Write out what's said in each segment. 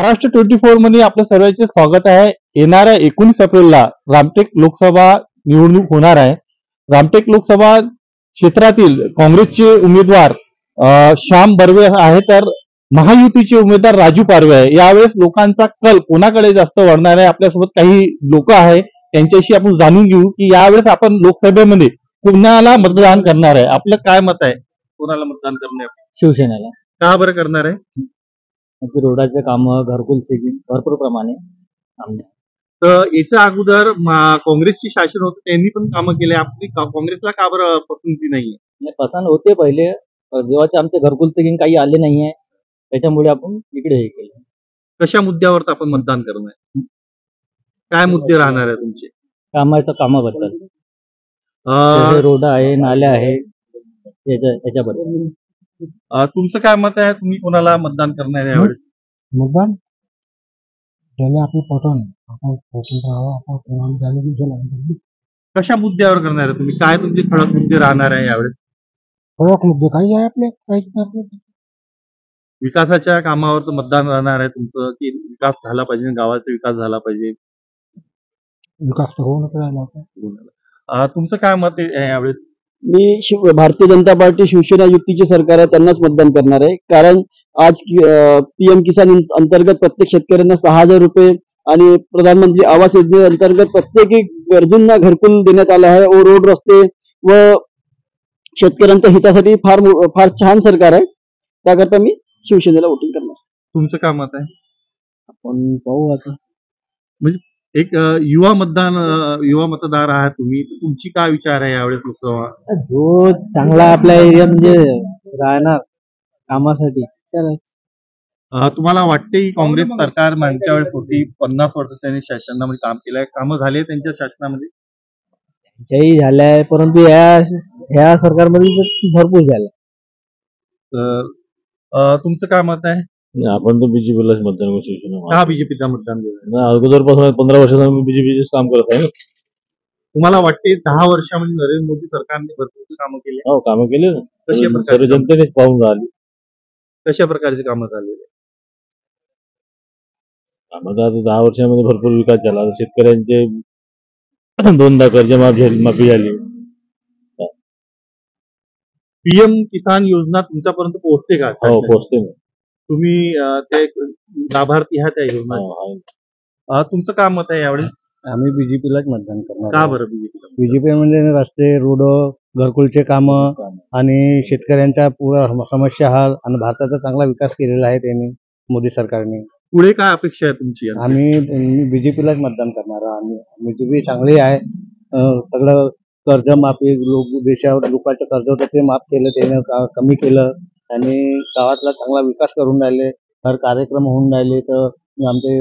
महाराष्ट्र 24 मध्ये आपल्या सर्वांचे स्वागत आहे। येणाऱ्या 19 एप्रिलला रामटेक लोकसभा निवडणूक होणार आहे। रामटेक लोकसभा क्षेत्रातील काँग्रेसचे उमेदवार श्याम बर्वे आहे, तर महायुतीचे उमेदवार राजू पारवे आहे। यावेळेस लोकांचा कल कोणाकडे जास्त वळणार आहे? आपल्यासोबत काही लोक आहे, त्यांच्याशी आपण जाणून घेऊ की यावेळेस आपण लोकसभेमध्ये कोणाला मतदान करणार आहे। आपलं काय मत आहे? कोणाला मतदान करणार? शिवसेनेला। का बरं करणार आहे? रोडाचे काम, घरकुलचे भरपूर प्रमाणे तर याच्या अगोदर काँग्रेसची शासन होतं, त्यांनी पण कामं केले। आपली काँग्रेसला का बरं पसंती नाहीये? पसंत होते पहिले, जेव्हाचे आमचे घरकुलचे काही आले नाहीये, त्याच्यामुळे आपण इकडे हे केलं। कशा मुद्द्यावर आपण मतदान करणार? काय मुद्दे राहणार आहे तुमचे? कामाबद्दल, रोड आहे, नाल्या आहे, याच्याबद्दल। तुमचं काय मत आहे? तुम्ही कोणाला मतदान करणार आहे यावेळेस? मतदान त्याला आपलं पटवून आपण स्वतंत्र आहोत। कशा मुद्द्यावर करणार आहे तुम्ही? काय तुमचे ठळक मुद्दे राहणार आहे यावेळेस? ठळक मुद्दे काही आहे आपले, विकासाच्या कामावर मतदान राहणार आहे तुमचं, की विकास झाला पाहिजे, गावाचा विकास झाला पाहिजे? विकास तर होऊनच राहिला। तुमचं काय मत आहे यावेळेस? मी भारतीय जनता पार्टी शिवसेना युतीचे सरकार आहे त्यांनाच मतदान करणार आहे। कारण आज पीएम किसान अंतर्गत प्रत्येक शेतकऱ्यांना 6,000 रुपये आणि प्रधानमंत्री आवास योजनेअंतर्गत प्रत्येकी गरजूंना घरकुल देण्यात आलं आहे व रोड, रस्ते व शेतकऱ्यांच्या हितासाठी फार छान सरकार आहे। त्याकरता मी शिवसेनेला वोटिंग करणार। तुमचं काय मत आहे? आपण पाहू आता। म्हणजे एक युवा मतदार आहात तुम्ही, तुमची काय विचार आहे यावेळेस लोकसभा? जो चांगला आपल्या एरिया म्हणजे राहणार कामासाठी त्याला। तुम्हाला वाटते की काँग्रेस सरकार मागच्या वेळेस होती, 50 वर्ष त्यांनी शासनामध्ये काम केलंय, कामं झाले त्यांच्या शासनामध्ये? त्यांच्याही झालंय, परंतु ह्या सरकारमध्ये भरपूर झालं। तुमचं काय मत आहे? आपण तर बीजेपीलाच मतदान करू, शिवसेना। का बीजेपीचा मतदान केलं? अगोदरपासून 15 वर्षापासून बीजेपीचेच काम करत आहे ना। तुम्हाला वाटते 10 वर्षामध्ये नरेंद्र मोदी सरकारने भरपूर कामं केली? हो, कामं केले ना, कशा प्रकारे? सर्व जनतेनेच पाहून राहिली। कशा प्रकारचे कामं झालेले? कामं आता 10 वर्षामध्ये भरपूर विकास झाला। शेतकऱ्यांचे 2दा कर्जमाफी झाली। पीएम किसान योजना तुमच्यापर्यंत पोहोचते का? हो, पोहोचते ना। तुम्ही ते लाभार्थी आहात त्या योजना? तुमचं काय मत आहे यावेळेस? आम्ही बीजेपीलाच मतदान करणार। का बरं बीजेपीला? बीजेपी म्हणजे रस्ते, रोड, घरकुलचे काम आणि शेतकऱ्यांच्या पूर्ण समस्या हल आणि भारताचा चांगला विकास केलेला आहे त्यांनी, मोदी सरकारने। पुढे काय अपेक्षा आहे तुमची? आम्ही बीजेपीलाच मतदान करणार। आम्ही बीजेपी चांगली आहे। सगळं कर्जमाफी, देशावर लोकांचं कर्ज होतं ते माफ केलं त्यानं, कमी केलं आणि गावातला चांगला विकास करून राहिले। हर कार्यक्रम होऊन राहिले। तर आमचे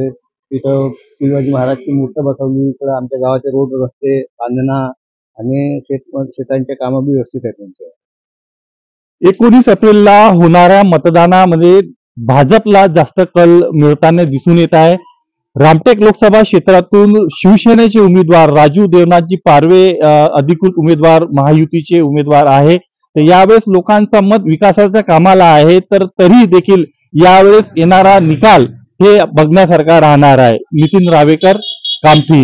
इथं शिवाजी महाराजची मूर्ती बसवली, इकडं आमच्या गावाचे रोड, रस्ते बांधणं आणि शेतांचे कामं बी व्यवस्थित आहेत त्यांचे। 19 एप्रिलला होणाऱ्या मतदानामध्ये भाजपला जास्त कल मिळताना दिसून येत आहे। रामटेक लोकसभा क्षेत्रातून शिवसेनेचे उमेदवार राजू देवनाथजी पारवे अधिकृत उमेदवार महायुतीचे उमेदवार आहे। तर यावेळेस लोकांचा मत विकासाच्या कामाला आहे, तर तरी देखील यावेळेस येणारा निकाल हे बघण्यासारखा राहणार आहे। नितीन रावेकर, कामठी।